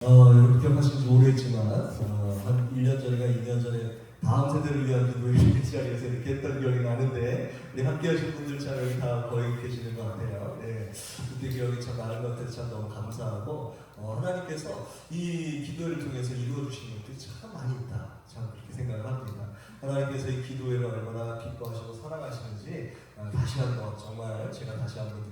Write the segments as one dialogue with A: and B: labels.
A: 여러분 기억하신 지 오래했지만 한 1년 전인가 2년 전에 다음 세대를 위한 기도를 이 자리에서 이렇게 했던 기억이 나는데 우리 함께 하신 분들 참 여기 다 거의 계시는 것 같아요. 네, 그때 기억이 참 나는 것 같아서 참 너무 감사하고 하나님께서 이 기도를 통해서 이루어주신 것들이 참 많이 있다. 참 그렇게 생각을 합니다. 하나님께서 이 기도회를 얼마나 기뻐하시고 사랑하시는지 다시 한번 정말 제가 다시 한번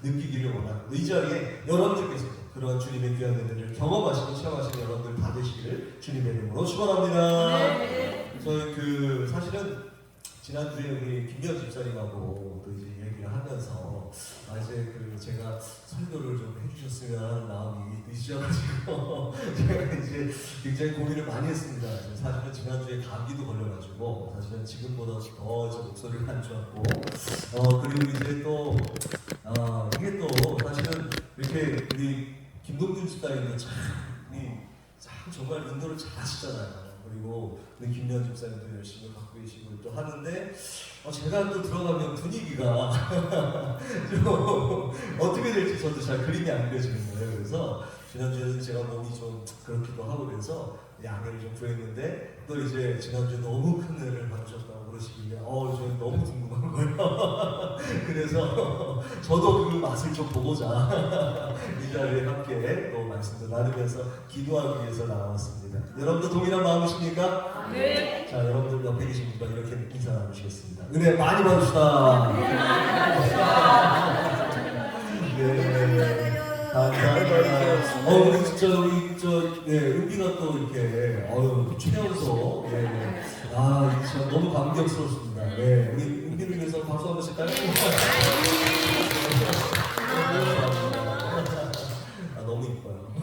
A: 느끼기를 원합니다. 이 자리에 여러분들께서 그런 주님의 귀한 은혜를 경험하시고 체험하시는 여러분들 다 되시기를 주님의 이름으로 축원합니다. 네. 저희 사실은 지난주에 우리 김기현 집사님하고 또 이제 얘기를 하면서 이제 제가 설교를 좀 해주셨으면 하는 마음이 있으셔가지고 제가 이제 굉장히 고민을 많이 했습니다. 사실은 지난주에 감기도 걸려가지고 사실은 지금보다 더 목소리가 안 좋았고 그리고 이제 또 이게 또 사실은 이렇게 우리 김동준 집사님도 참 정말 인도를 잘 하시잖아요. 그리고 우리 김연 집사님도 열심히 갖고 계시고 또 하는데 제가 또 들어가면 분위기가 좀 어떻게 될지 저도 잘 그림이 안 그려지는 거예요. 그래서 지난주에는 제가 몸이 좀 그렇기도 하고 그래서 양해를 좀 구했는데 또 이제 지난주에 너무 큰 은혜를 받으셨다고 그러시길래 저는 너무 궁금한 거예요. 그래서 저도 그 맛을 좀 보고자 이 자리에 함께 또 말씀도 나누면서 기도하기 위해서 나왔습니다. 여러분도 동일한 마음이십니까? 네. 자, 여러분들 옆에 계신 분과 이렇게 인사 나누시겠습니다. 은혜 많이 받으시다. 네. 감사합니다. 우리 진짜 은비가 또 이렇게 최연소 진짜 너무 감격스럽습니다. 네, 우리 은비를 위해서 박수 한번 칠까요? 너무 이뻐요.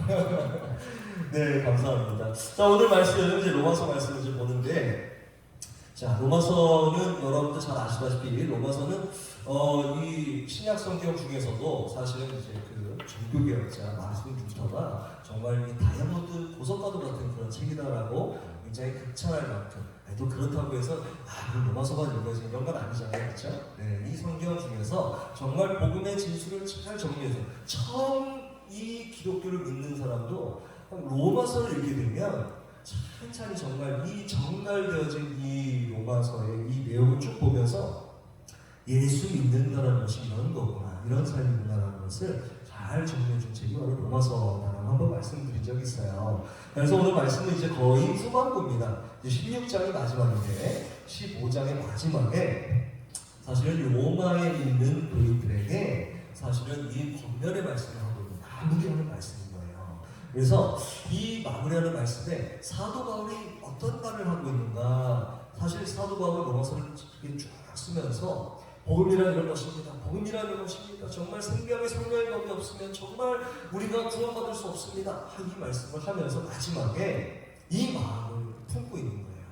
A: 네, 감사합니다. 자, 오늘 말씀은 이제 로마서 말씀을 이제 보는데, 자, 로마서는 여러분들 잘 아시다시피 로마서는 이 신약 성경 중에서도 사실은 이제 종교개혁자 마르틴 루터가 정말 이 다이아몬드 보석과도 같은 그런 책이다라고 굉장히 극찬할 만큼 또 그렇다고 해서 그럼 로마서만 읽어야지 이런 건 아니잖아요, 그렇죠? 네, 이 성경 중에서 정말 복음의 진수를 잘 정리해서 처음 이 기독교를 믿는 사람도 로마서를 읽게 되면 찬찬히 정말 이 정갈되어진 이 로마서의 이 내용을 쭉 보면서 예수 믿는다는 것이 이런 거구나, 이런 삶이구나라는 것을 잘 정리해준 책이 바로 로마서라고 한번 말씀드린 적이 있어요. 그래서 오늘 말씀은 이제 거의 후반부입니다. 이제 16장이 마지막인데 15장의 마지막에 사실은 로마에 있는 교인들에게 사실은 이 권면의 말씀을 하고 있는 마무리하는 말씀인 거예요. 그래서 이 마무리하는 말씀에 사도 바울이 어떤 말을 하고 있는가, 사실 사도 바울은 로마서를 쭉 쓰면서 복음이란 이런 것입니다. 복음이란 이런 것입니다. 정말 생명의 성령이 없으면 정말 우리가 구원받을 수 없습니다. 이 말씀을 하면서 마지막에 이 마음을 품고 있는 거예요.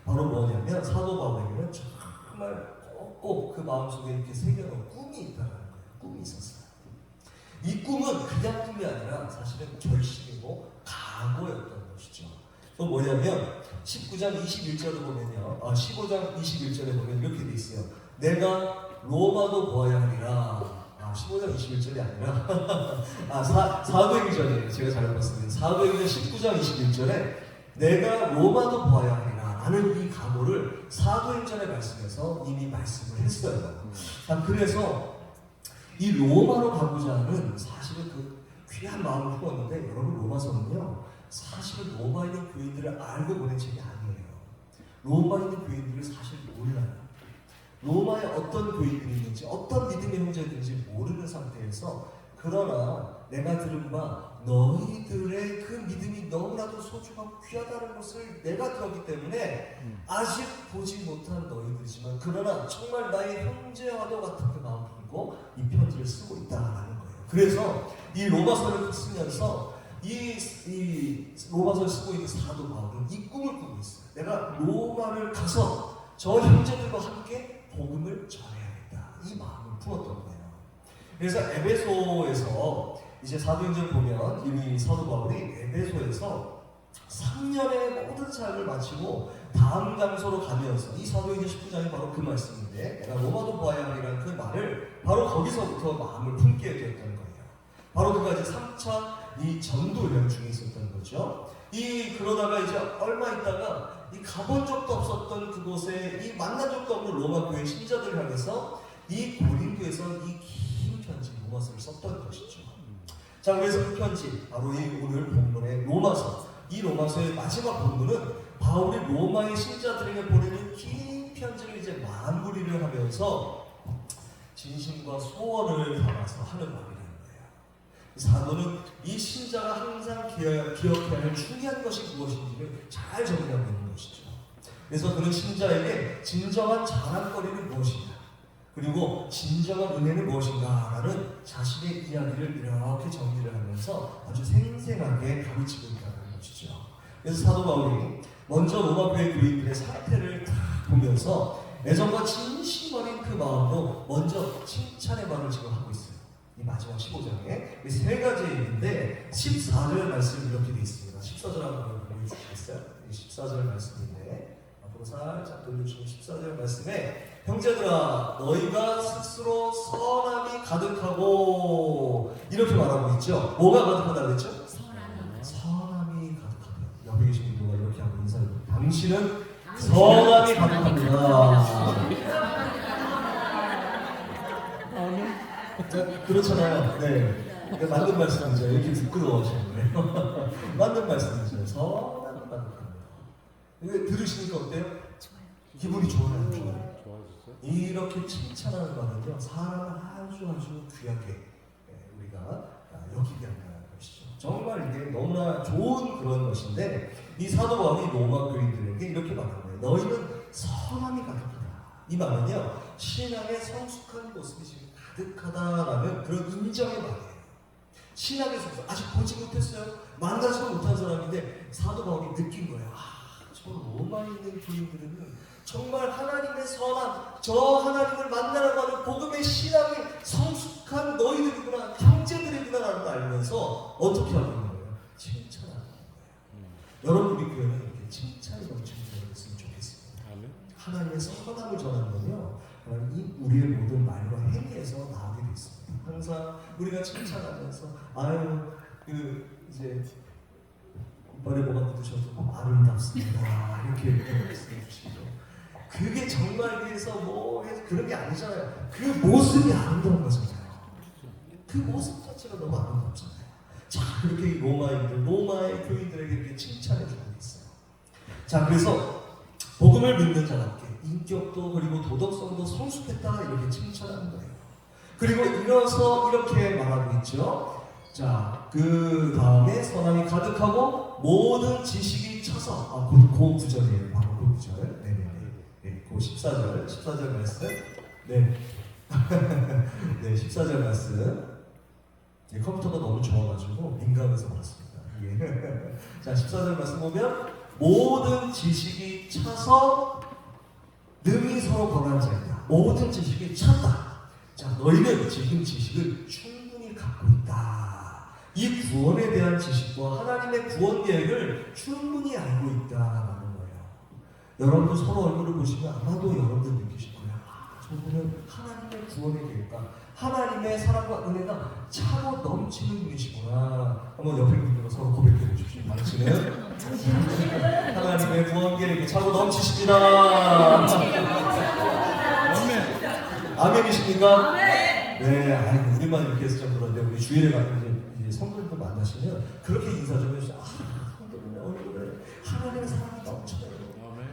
A: 바로 뭐냐면 사도 바울에게는 정말 꼭 그 마음속에 이렇게 새겨놓은 꿈이 있다는 거예요. 꿈이 있었어요. 이 꿈은 그냥 꿈이 아니라 사실은 결심이고 각오였던 것이죠. 또 뭐냐면 19장 21절을 보면요, 15장 21절에 보면 이렇게 돼 있어요. 내가 로마도 보아야 하리라. 15장 21절이 아니라 사도행전이에요. 제가 잘못 봤습니다. 사도행전 19장 21절에 내가 로마도 보아야 하리라 라는 이 각오를 사도행전의 말씀에서 이미 말씀을 했어요. 그래서 이 로마로 가고자 하는 사실은 그 귀한 마음을 품었는데, 여러분 로마서는요 사실은 로마에 있는 교인들을 알고 보낸 책이 아니에요. 로마에 있는 교인들을 사실 몰라요. 로마에 어떤 교인들이 있는지, 어떤 믿음의 형제들인지 모르는 상태에서, 그러나 내가 들은 바 너희들의 그 믿음이 너무나도 소중하고 귀하다는 것을 내가 들었기 때문에 아직 보지 못한 너희들이지만 그러나 정말 나의 형제와도 같은 그 마음을 품고 이 편지를 쓰고 있다라는 거예요. 그래서 이 로마서를 쓰면서 이 로마서를 쓰고 있는 사도 바울은 이 꿈을 꾸고 있어요. 내가 로마를 가서 저 형제들과 함께 복음을 전해야겠다, 이 마음을 품었던 거예요. 그래서 에베소에서 이제 사도행전 보면 이미 사도 바울이 에베소에서 3년의 모든 삶을 마치고 다음 장소로 가면서, 이 사도행전 19장이 바로 그 말씀인데, 내가 로마도 보아야 하리라는 그 말을 바로 거기서부터 마음을 품게 되었던 거예요. 바로 그가 이제 3차 이 전도 여행 중에 있었던 거죠. 그러다가 이제 얼마 있다가 이 가본 적도 없었던 그곳에 이 만난 적도 없는 로마 교회 신자들 향해서 이 고린도에서 이 긴 편지 로마서를 썼던 것이죠. 자, 그래서 그 편지 바로 이 오늘 본문의 로마서, 이 로마서의 마지막 본문은 바울이 로마의 신자들에게 보내는 긴 편지를 이제 마무리를 하면서 진심과 소원을 담아서 하는 말이라는 거예요. 사도는 이 신자가 항상 기억해야 할 중요한 것이 무엇인지를 잘 정리하고 있는 것이죠. 그래서 그는 신자에게 진정한 자랑거리는 무엇인가, 그리고 진정한 은혜는 무엇인가라는 자신의 이야기를 이렇게 정리를 하면서 아주 생생하게 가르치고 있다는 것이죠. 그래서 사도 바울이 먼저 로마 교회 교인들의 상태를 다 보면서 애정과 진심 어린 그 마음으로 먼저 칭찬의 말을 지금 하고 있어요. 이 마지막 15장에 세 가지 있는데 14절 말씀이 이렇게 되어 있습니다. 14절 한번 보여주시겠어요? 14절 말씀인데 앞으로 살짝 돌려주시면 14절 말씀에 형제들아 너희가 스스로 선함이 가득하고 이렇게 말하고 있죠. 뭐가 가득하다고 그랬죠? 선함이 가득하다. 옆에 계신 분들과 이렇게 하고 인사를 해요. 당신은 선함이 가득합니다. 그렇잖아요. 네, 맞는 말씀이죠. 이렇게 부끄러워하시는 거예요. 맞는 말씀이죠. 선함이 가득합니다. 이거 들으시니까 어때요? 기분이 좋아요. 이렇게 칭찬하는 말은요, 사람을 아주 귀하게 우리가 여기게 한다는 것이죠. 정말 이게 너무나 좋은 그런 것인데, 이 사도 바울이 로마 교인들에게 이렇게 말하는 거예요. 너희는 선함이 가득하다. 이 말은요, 신앙의 성숙한 모습이 지금 가득하다라는 그런 인정의 말이에요. 신앙의 성숙, 아직 보지 못했어요. 만나지도 못한 사람인데 사도 바울이 느낀 거예요. 저 로마에 있는 교인들은 정말 하나님의 선함, 저 하나님을 만나라고 하는 복음의 신앙이 성숙한 너희들이구나, 형제들이구나라는 걸 알면서 어떻게 하고 있는 거예요? 칭찬하는 거예요. 여러분 우리 교회는 이렇게 칭찬이 넘치는 교회가 됐으면 좋겠습니다. 하나님의 선함을 전하면요, 이 우리의 모든 말과 행위에서 나오게 되어 있습니다. 항상 우리가 칭찬하면서 이제 이빨에 뭐가 묻으셔도 아름답습니다. 이렇게 말씀해 주시죠. 그게 정말 위해서 뭐 해서 그런 게 아니잖아요. 그 모습이 아름다운 거잖아요. 그 모습 자체가 너무 아름답잖아요. 자, 그렇게 로마의 교인들에게 이렇게 칭찬해 주고 있어요. 자, 그래서 복음을 믿는 자답게 인격도 그리고 도덕성도 성숙했다 이렇게 칭찬하는 거예요. 그리고 일어서 이렇게 말하고 있죠. 자, 그 다음에 선함이 가득하고 모든 지식이 차서 그 구절이에요. 바로 그 구절. 네, 그 14절 말씀. 네. 네, 14절 말씀. 네, 컴퓨터가 너무 좋아가지고 민감해서 그렇습니다. 예. 자, 14절 말씀 보면 모든 지식이 차서 능히 서로 권한 자이다. 모든 지식이 찼다. 자, 너희는 지금 지식을 충분히 갖고 있다. 이 구원에 대한 지식과 하나님의 구원 계획을 충분히 알고 있다라는 거예요. 여러분도 서로 얼굴을 보시면 아마도 여러분들 느끼실 거예요. 저분은 하나님의 구원의 계획과 하나님의 사랑과 은혜가 차고 넘치는 분이시구나. 한번 옆에 분들과 서로 고백해 보십시오. 당신은 하나님의 구원 계획이 차고 넘치십니다. 아멘이십니까? 네, 아이고 우리만 이렇게 해서 좀 그런데 우리 주일에 가면 이제 성도님들 만나시면 그렇게 인사 좀 해주세요. 성도님의 얼굴에 하나님의 사랑이 넘쳐요.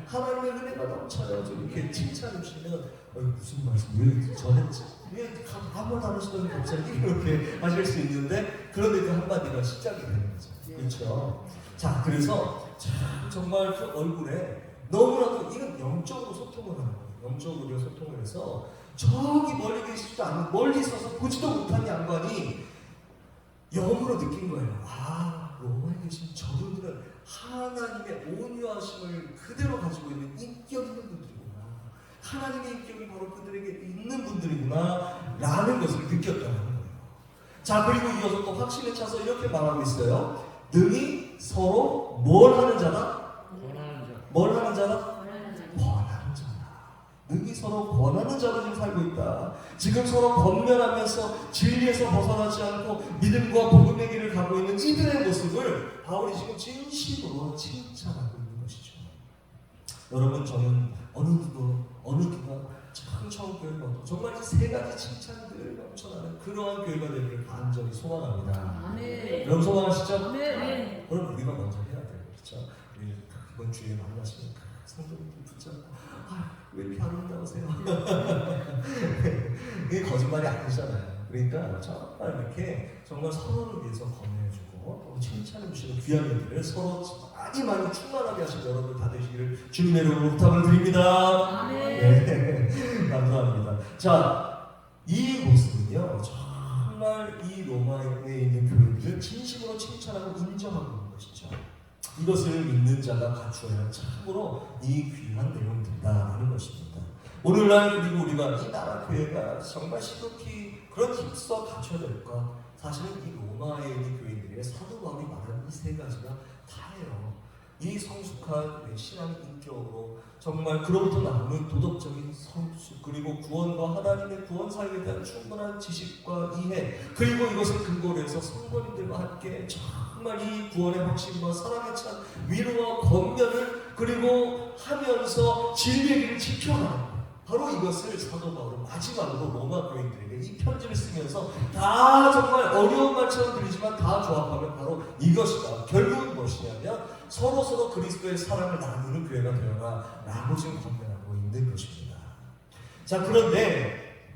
A: 하나님의 은혜가 넘쳐요. 좀 이렇게 칭찬해 주시면 무슨 말씀? 왜 전했지? 왜 아무도 안 하시더니 갑자기 이렇게 하실 수 있는데 그런데 그 한마디가 시작이 되는 거죠. 그렇죠? 자, 그래서 정말 그 얼굴에 너무나도 이건 영적으로 소통을 하는 거예요. 영적으로 소통을 해서 저기 멀리 계시지도 않는 멀리 있어서 보지도 못한 양반이 영으로 느낀 거예요. 로마에 계신 저분들은 하나님의 온유하심을 그대로 가지고 있는 인격 있는 분들이구나. 하나님의 인격이 바로 그들에게 있는 분들이구나 라는 것을 느꼈다는 거예요. 자, 그리고 이어서 또 확신에 차서 이렇게 말하고 있어요. 능히 서로 뭘 하는 자다? 뭘 하는 자다? 능히 서로 권하는 자로 지금 살고 있다. 지금 서로 권면하면서 진리에서 벗어나지 않고 믿음과 복음의 길을 가고 있는 이들의 모습을 바울이 지금 진심으로 칭찬하고 있는 것이죠. 여러분, 저는 어느 누가 참 처음 교회가 정말 이 세 가지 칭찬들 넘쳐나는 그러한 교회가 되기를 간절히 소망합니다. 여러분 소망하시죠? 그럼 우리가 먼저 해야 돼요. 그렇죠? 우리 이번 주에 만나시면 성도님들 붙잡고 왜 이렇게 아름다우세요? 이게 거짓말이 아니잖아요. 그러니까 정말 이렇게 정말 서로를 위해서 권해주고 또 칭찬해 주시는 귀한 일들을 서로 많이 충만하게 하시는 여러분들 다 되시기를 주님의 이름으로 부탁을 드립니다. 네. 감사합니다. 자, 이 모습은요 정말 이 로마에 있는 교인들을 진심으로 칭찬하고 인정하고 있는 것이죠. 이것을 믿는 자가 갖추어야 할 참으로 이 귀한 내용들이다라는 것입니다. 오늘날 그리고 우리가 이 나라 교회가 정말 시급히 그런 힘써 갖춰야 될까? 사실은 이 로마에 있는 교인들의 사도 바울이 말한 이 세 가지가 다예요. 이 성숙한 신앙 인격으로 정말 그로부터 나오는 도덕적인 성숙, 그리고 구원과 하나님의 구원 사역에 대한 충분한 지식과 이해, 그리고 이것을 근거로 해서 성도님들과 함께 정말 이 구원의 확신과 사랑에 찬 위로와 권면을 그리고 하면서 진리의 길을 지켜가는, 바로 이것을 사도 바울은 마지막으로 로마 교인들에게 이 편지를 쓰면서 다 정말 어려운 말처럼 들리지만 다 조합하면 바로 이것이다. 결국은 무엇이냐면 서로 그리스도의 사랑을 나누는 교회가 되어라 라고 지금 권면하고 있는 것입니다. 자, 그런데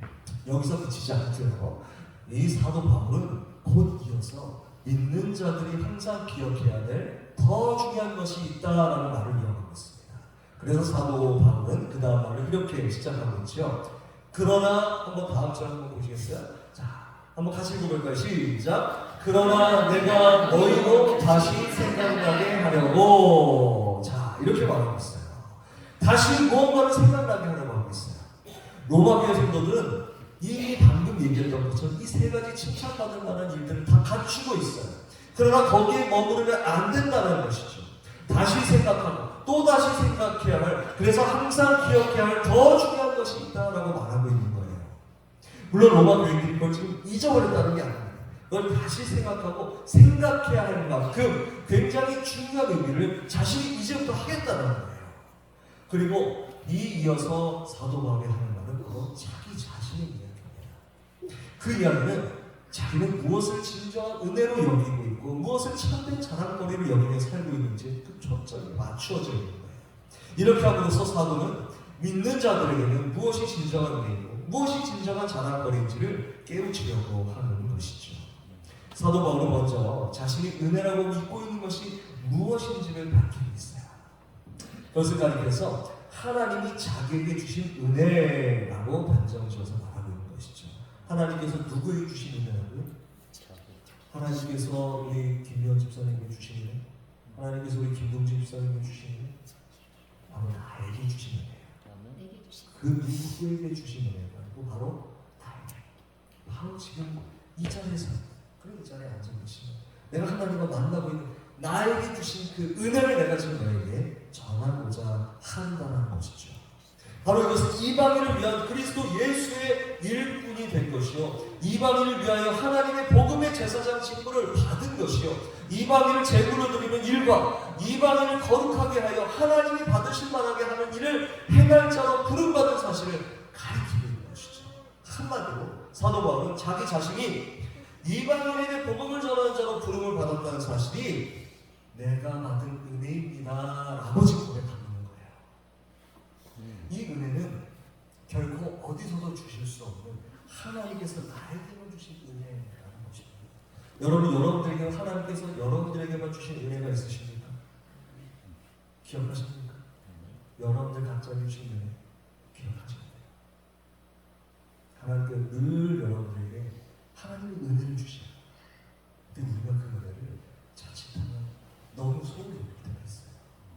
A: 여기서 그치지 않고요. 이 사도 바울은 곧 이어서 믿는 자들이 항상 기억해야 될 더 중요한 것이 있다라는 말을 이어가고 있습니다. 그래서 사도 바울은 그 다음 말을 이렇게 시작하고 있죠. 그러나, 한번 다음 절 한번 보시겠어요? 자, 한번 같이 읽어볼까요? 시작. 그러나 내가 너희로 다시 생각나게 하려고. 자, 이렇게 말하고 있어요. 다시 무언가를 생각나게 하려고 하고 있어요. 로마 교회 성도들은 이 방금 얘기했던 것처럼 이 세 가지 칭찬받을 만한 일들을 다 갖추고 있어요. 그러나 거기에 머무르면 안 된다는 것이죠. 다시 생각하고 또 다시 생각해야 할, 그래서 항상 기억해야 할 더 중요한 것이 있다라고 말하고 있는 거예요. 물론 로마 교인들이 그걸 지금 잊어버렸다는 게 아닙니다. 그걸 다시 생각하고 생각해야 할 만큼 굉장히 중요한 의미를 자신이 이제부터 하겠다는 거예요. 그리고 이어서 사도 바울이 하는 말은 바로 자기 자신의 이야기입니다. 그 이야기는 자기는 무엇을 진정한 은혜로 여기고 있고 무엇을 참된 자랑거리로 여기며 살고 있는지 그 초점이 맞추어져 있는 거예요. 이렇게 함으로써 사도는 믿는 자들에게는 무엇이 진정한 은혜이고 무엇이 진정한 자랑거리인지를 깨우치려고 하는 것이죠. 사도 바울은 먼저 자신이 은혜라고 믿고 있는 것이 무엇인지를 밝히고 있어요. 그것을 가리켜서 하나님이 자기에게 주신 은혜라고 단정지어서 말하고 있는 것이죠. 하나님께서 누구에게 주신 은혜라고요? 하나님께서 우리 김미원 집사님에게 주신 은혜, 하나님께서 우리 김동진 집사님에게 주신 은혜, 바로 나에게 주신 은혜예요. 그 누구에게 주신 은혜가 아니고 바로 나에게. 바로 지금 이 자리에서, 그리고 이 자리에 앉아 계시면 내가 하나님과 만나고 있는 나에게 주신 그 은혜를 내가 지금 너에게 전하고자 한다는 것이죠. 바로 이것은 이방인을 위한 그리스도 예수의 일꾼이 된 것이요, 이방인을 위하여 하나님의 복음의 제사장 직분을 받은 것이요, 이방인을 제물로 드리는 일과 이방인을 거룩하게 하여 하나님이 받으실 만하게 하는 일을 행할 자로 부름받은 사실을 가리키고 있는 것이죠. 한마디로 사도 바울은 자기 자신이 이방인에게 복음을 전하는 자로 부름을 받았다는 사실이 내가 받은 은혜입니다 라고 지금 고백하는 거예요. 이 은혜는 결코 어디서도 주실 수 없는 하나님께서 나에게만 주신 은혜라는 것입니다. 여러분, 여러분들에게 하나님께서 여러분들에게만 주신 은혜가 있으십니까? 기억하십니까? 여러분들 각자에게 주신 은혜 기억하십니까? 하나님께서 늘 여러분들에게 하나님의 은혜를 주셔요. 근데 우리가 그 은혜를 자칫하면 너무 소홀히 여길 때가 있어요.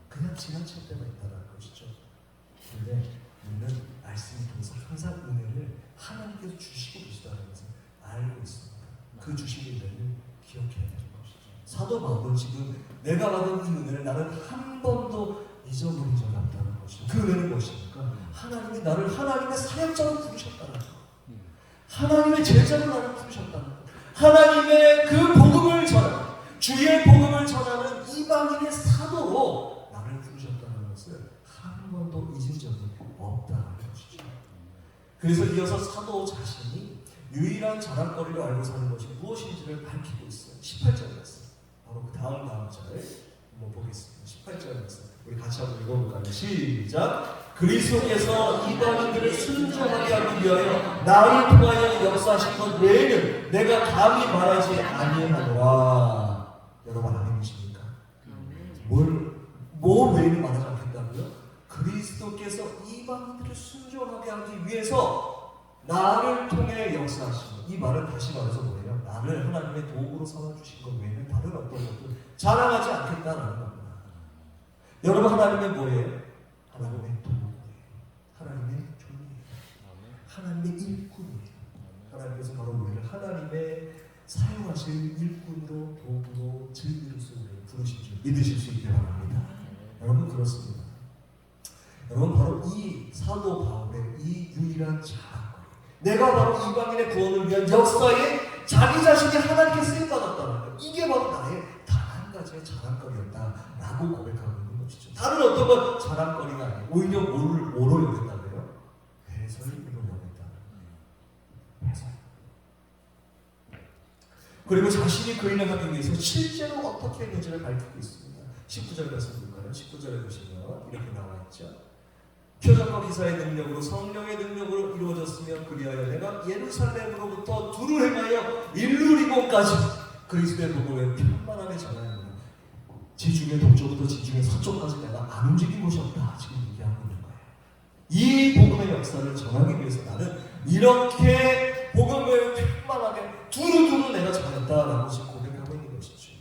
A: 그냥 지나칠 때가 있다는 것이죠. 근데 우리는 말씀을 통해서 항상 은혜를 하나님께서 주시고 계시다는 것을 알고 있습니다. 그 주신 은혜를 기억해야 되는 것이죠. 사도 바울은 지금 내가 받은 이 은혜를 나는 한 번도 잊어버린 적이 없다는 것이죠. 그 은혜는 무엇입니까? 하나님이 나를 하나님의 사역자로 부르셨다는 것. 하나님의 제자로 나를 부르셨다는 것. 하나님의 그 복음을 전하는, 주의 복음을 전하는 이방인의 사도로 나를 부르셨다는 것을 한 번도 잊은 적이 없다는 것이죠. 그래서 이어서 사도 자신이 유일한 자랑거리로 알고 사는 것이 무엇인지를 밝히고 있어요. 18절 말씀. 바로 그 다음 절을 한번 보겠습니다. 18절 말씀. 우리 같이 한번 읽어볼까요? 시작. 그리스도께서 이방인들을 순종하게 하기 위하여 나를 통하여 역사하신 것 외에는 내가 감히 말하지 아니하노라. 여러분 아멘이십니까? 뭘 외에는 말하지 않겠다고요? 그리스도께서 이방인들을 순종하게 하기 위해서 나를 통해 역사하신 것. 이 말은 다시 말해서 뭐예요? 나를 하나님의 도구로 삼아주신 것 외에는 다른 어떤 것도 자랑하지 않겠다라는 겁니다. 여러분 하나님의 뭐예요? 하나님의 도구예요. 하나님의 종이에요. 하나님의 일꾼이에요. 하나님께서 바로 우리를 하나님의 사용하실 일꾼으로 도구로 즐기로서 우리를 부르신 줄 믿으실 수 있게 바랍니다. 여러분 그렇습니다. 여러분 바로 이 사도 바울의 이 유일한 자랑거리, 내가 바로 이방인의 구원을 위한 역사에 자기 자신이 하나님께 쓰임받았다는 거예요. 이게 바로 나의 단 한 가지의 자랑거리였다라고 고백하고 있는 것이죠. 다른 어떤 건 자랑거리가 아니에요. 오히려 뭐로 여겼다고요? 배설으로 여겼다는 거예요. 배설. 그리고 자신이 그 일을 하기 위해서 실제로 어떻게 했는지를 밝히고 있습니다. 19절 말씀 볼까요? 19절에 보시면 이렇게 나와 있죠. 표적과 기사의 능력으로 성령의 능력으로 이루어졌으며 그리하여 내가 예루살렘으로부터 두루 행하여 일루리곤까지 그리스도의 복음을 편만하게 전하였노라. 지중해 동쪽부터 지중해 서쪽까지 내가 안 움직인 곳이 없다. 지금 얘기하고 있는 거예요. 이 복음의 역사를 전하기 위해서 나는 이렇게 복음을 편만하게 두루두루 내가 전했다라고 지금 고백하고 있는 것이죠.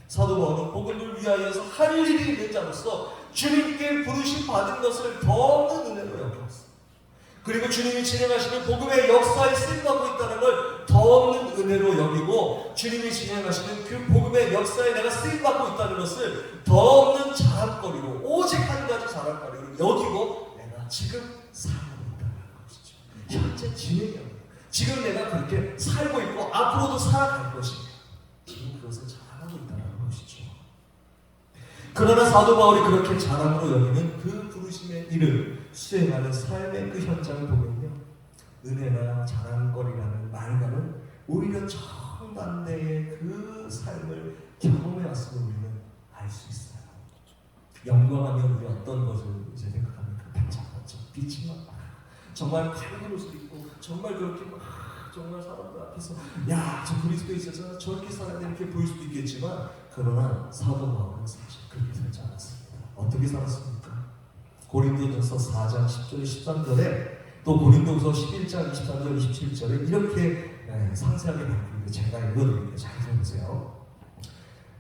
A: 사도 바울은 복음을 위하여서 할 일이 있는 자로서 주님께 부르심 받은 것을 더 없는 은혜로 여겼습니다. 그리고 주님이 진행하시는 복음의 역사에 쓰임받고 있다는 걸 더 없는 은혜로 여기고, 주님이 진행하시는 그 복음의 역사에 내가 쓰임받고 있다는 것을 더 없는 자랑거리로, 오직 한 가지 자랑거리로 여기고 내가 지금 살고 있다는 것이죠. 현재 진행형이에요. 지금 내가 그렇게 살고 있고 앞으로도 살아갈 것이에요. 지금 그것을 자랑하고 있다는 것이죠. 그러나 사도 바울이 그렇게 자랑으로 여기는 그 부르심의 일을 수행하는 삶의 그 현장을 보면요, 은혜나 자랑거리라는 말과는 오히려 정반대의 그 삶을 경험해왔음을 우리는 알 수 있어요. 영광하면 우리 어떤 것을 이제 생각하면 그 반짝반짝 빛이 막 정말 밝은 옷을 입고 정말 그렇게 막 정말 사람들 앞에서 야, 저 그리스도에 있어서 저렇게 살아야 돼 이렇게 보일 수도 있겠지만, 그러나 사도 바울은 사실 그렇게 살지 않았습니다. 어떻게 살았습니까? 고린도전서 4장 10절 13절에 또 고린도서 11장 23절 27절에 이렇게 상세하게 밝히는데 제가 읽어드릴게요. 잘 들어보세요.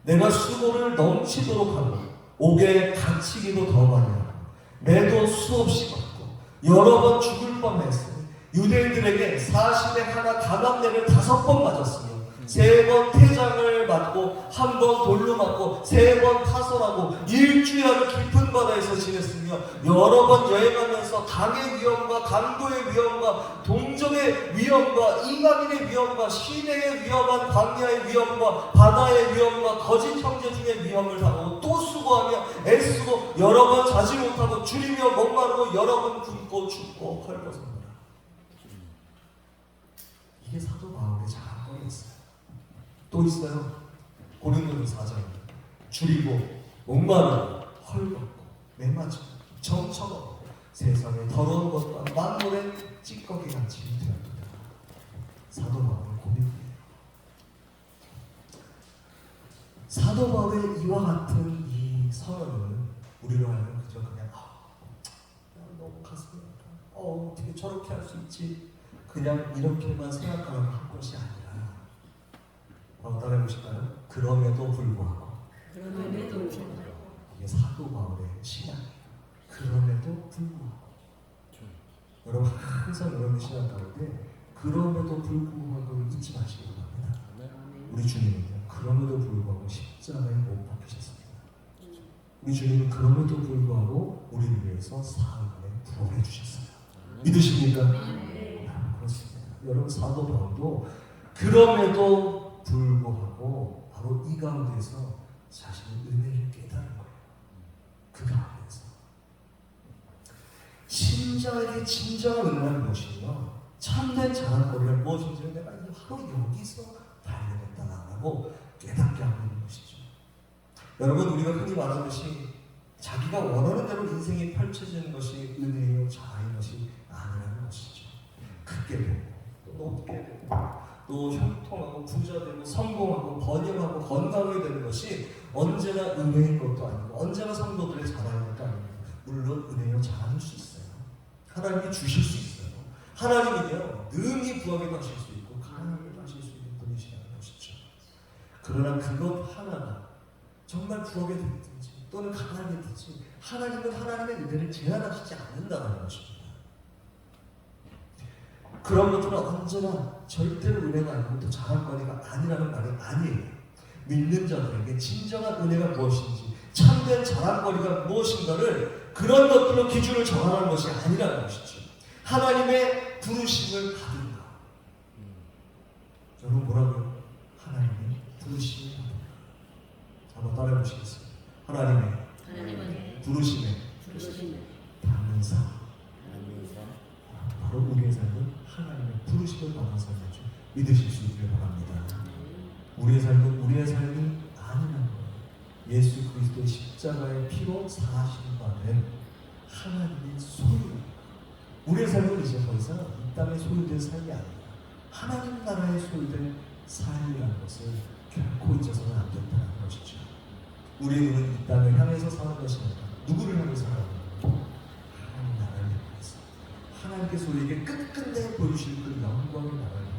A: 내가 수고를 넘치도록 하고 옥에 갇히기도 더 많이 하고 매도 수없이 받고 여러 번 죽을 뻔했으니 유대인들에게 40에 하나 감암내를 5번 맞았으며 3번 태장을 맞고 1번 돌로 맞고 3번 파손하고 일주일을 깊은 바다에서 지냈으며 여러 번 여행하면서 강의 위험과 강도의 위험과 동정의 위험과 이방인의 위험과 시내의 위험한 광야의 위험과 바다의 위험과 거짓 형제 중의 위험을 당하고 또 수고하며 애쓰고 여러 번 자지 못하고 줄이며 목마르고 여러 번 굶고 춥고 헐벗었노라. 이게 사도 바울의 자랑거리였어요. 또 있어요. 고린도전서 4장 줄이고 목마르고 헐벗고 매맞고 정처먹고 세상의 더러운 것과 만물의 찌꺼기같이 되었다. 사도 바울의 고백이에요. 사도 바울의 이와 같은 이 선언은 우리로 하여금 그저 그냥 너무 가슴이 아파. 어떻게 저렇게 할 수 있지? 그냥 이렇게만 생각하는 한 것이 아니라, 따라해보실까요? 그럼에도 불구하고. 이게 사도 바울의 신앙이에요. 그럼에도 불구하고. 여러분 항상 여러분 신앙 가운데 그럼에도 불구하고 잊지 마시기 바랍니다. 우리 주님은요, 그럼에도 불구하고 십자가에 못 박히셨습니다. 우리 주님은 그럼에도 불구하고 우리를 위해서 사흘 만에 부활해 주셨어요. 믿으십니까? 그렇습니다. 여러분 사도 바울도 그럼에도 불구하고 바로 이 가운데서 자신의 은혜를 깨달은 거예요. 그 가운데서 신자에게 진정한 은혜는 무엇이며 참된 자랑거리는 무엇인지 내가 바로 여기서 발견했다라고 깨닫게 하고 있는 것이죠. 여러분, 우리가 흔히 말하듯이 자기가 원하는 대로 인생이 펼쳐지는 것이 은혜요 자아인 것이 아니라는 것이죠. 크게 되고 또 높게 되고 또 형통하고 부자되고 성공하고 번영하고 건강하게 되는 것이 언제나 은혜인 것도 아니고 언제나 성도들의 자랑인 것도 아니고 물론 은혜요 자랑일 수 있어요. 하나님이 주실 수 있어요. 하나님은요 능히 부하게도 하실 수 있고 가난하게도 하실 수 있는 분이시라는 것이죠. 그러나 그것 하나가 정말 부하게 되든지 또는 가난하게 되든지 하나님은 하나님의 은혜를 제한하시지 않는다는 것입니다. 그런 것들은 언제나 절대로 은혜가 아니고 또 자랑거리가 아니라는 말이 아니에요. 믿는 자들에게 진정한 은혜가 무엇인지 참된 자랑거리가 무엇인가를 그런 것들로 기준을 정하는 것이 아니라는 것이죠. 하나님의 부르심을 받은 것. 여러분 뭐라고요? 하나님의 부르심을 받은 것. 한번 따라해 보시겠습니다. 하나님의 부르심에 받는 삶. 바로 우리의 삶은 하나님의 부르심을 받는 삶이죠. 믿으실 수 있기를 바랍니다. 우리의 삶은 우리의 삶이 아니라는 거예요. 예수 그리스도의 십자가의 피로 사하신 바는 하나님의 소유. 우리의 삶은 이제 더 이상 이 땅의 소유된 삶이 아니라 하나님 나라의 소유된 삶이라는 것을 결코 잊어서는 안 된다는 것이죠. 우리의 눈은 이 땅을 향해서 사는 것이 아니라 누구를 향해서 살아가는 거예요? 하나님 나라를 향해서. 하나님께서 우리에게 끝끝내 보여주실 그 영광의 나라를 향해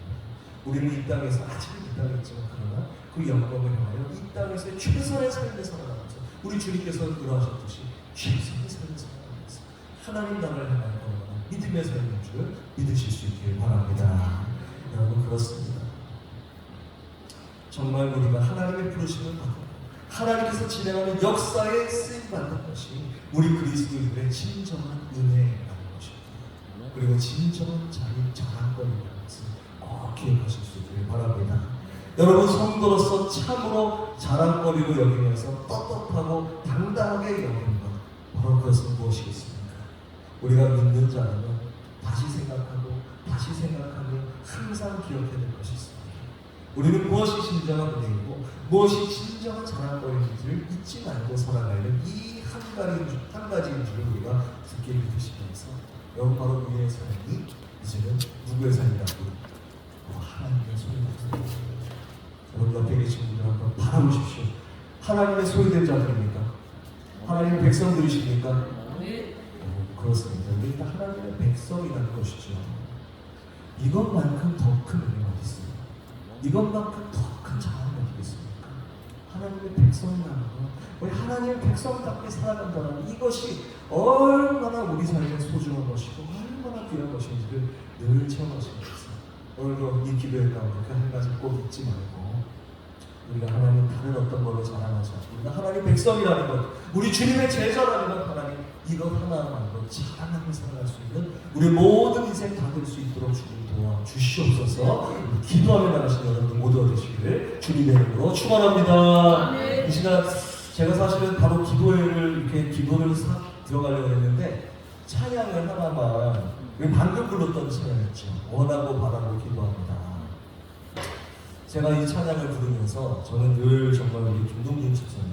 A: 우리는 이 땅에서 아직은 이 땅에 있지만 그러나 그 영광을 향하여 이 땅에서의 최선의 삶을 살아가면서 우리 주님께서 그러하셨듯이 최선의 삶을 살아가면서 하나님 나라를 향하여 걸어가는 믿음의 삶인 줄 믿으실 수 있기를 바랍니다. 여러분 그렇습니다. 정말 우리가 하나님의 부르심을 받고 하나님께서 진행하는 역사에 쓰임받는 것이 우리 그리스도인들의 진정한 은혜라는 것입니다. 그리고 진정한 자기 자랑거리라는 것을 꼭 기억하실 수 있기를 바랍니다. 여러분 성도로서 참으로 자랑거리로 여기면서 떳떳하고 당당하게 여기는 것 바로 그것은 무엇이겠습니까? 우리가 믿는 자라면 다시 생각하고 항상 기억해야 될 것이 있습니다. 우리는 무엇이 진정한 은혜이고 무엇이 진정한 자랑거리인지를 잊지 말고 살아가는 이 한 가지인 줄 우리가 굳게 믿으시면서 여러분 바로 우리의 삶이 이제는 누구의 삶이라고? 하나님의 소유입니다. 여러분 옆에 계신 분들 한번 바라보십시오. 하나님의 소유된 자들입니까? 하나님의 백성들이십니까? 그렇습니다. 우리가 하나님의 백성이라는 것이죠. 이것만큼 더 큰 은혜가 어디 있어요? 이것만큼 더 큰 자랑이 어디 있습니까? 하나님의 백성이라는 것, 우리 하나님의 백성답게 살아간다는 이것이 얼마나 우리 삶에 소중한 것이고 얼마나 귀한 것인지를 늘 체험하시면서 오늘도 이 기도의 가운데 그 한 가지 꼭 잊지 말고 우리가 하나님 다른 어떤 걸로 자랑하지 않고 우리가 하나님 백성이라는 것, 우리 주님의 제자라는 것, 하나님 이것 하나만으로 자랑하며 살아갈 수 있는 우리 모든 인생 다 될 수 있도록 주님 도와주시옵소서. 기도하며 나가신 여러분 모두 되시기를 주님의 이름으로 축원합니다. 이 시간 제가 사실은 바로 기도회를 이렇게 기도를 들어가려고 했는데 찬양을 하나만 방금 불렀던 찬양이었죠. 원하고 바라고 기도합니다. 제가 이 찬양을 부르면서 저는 늘 정말 우리 김동진 집사님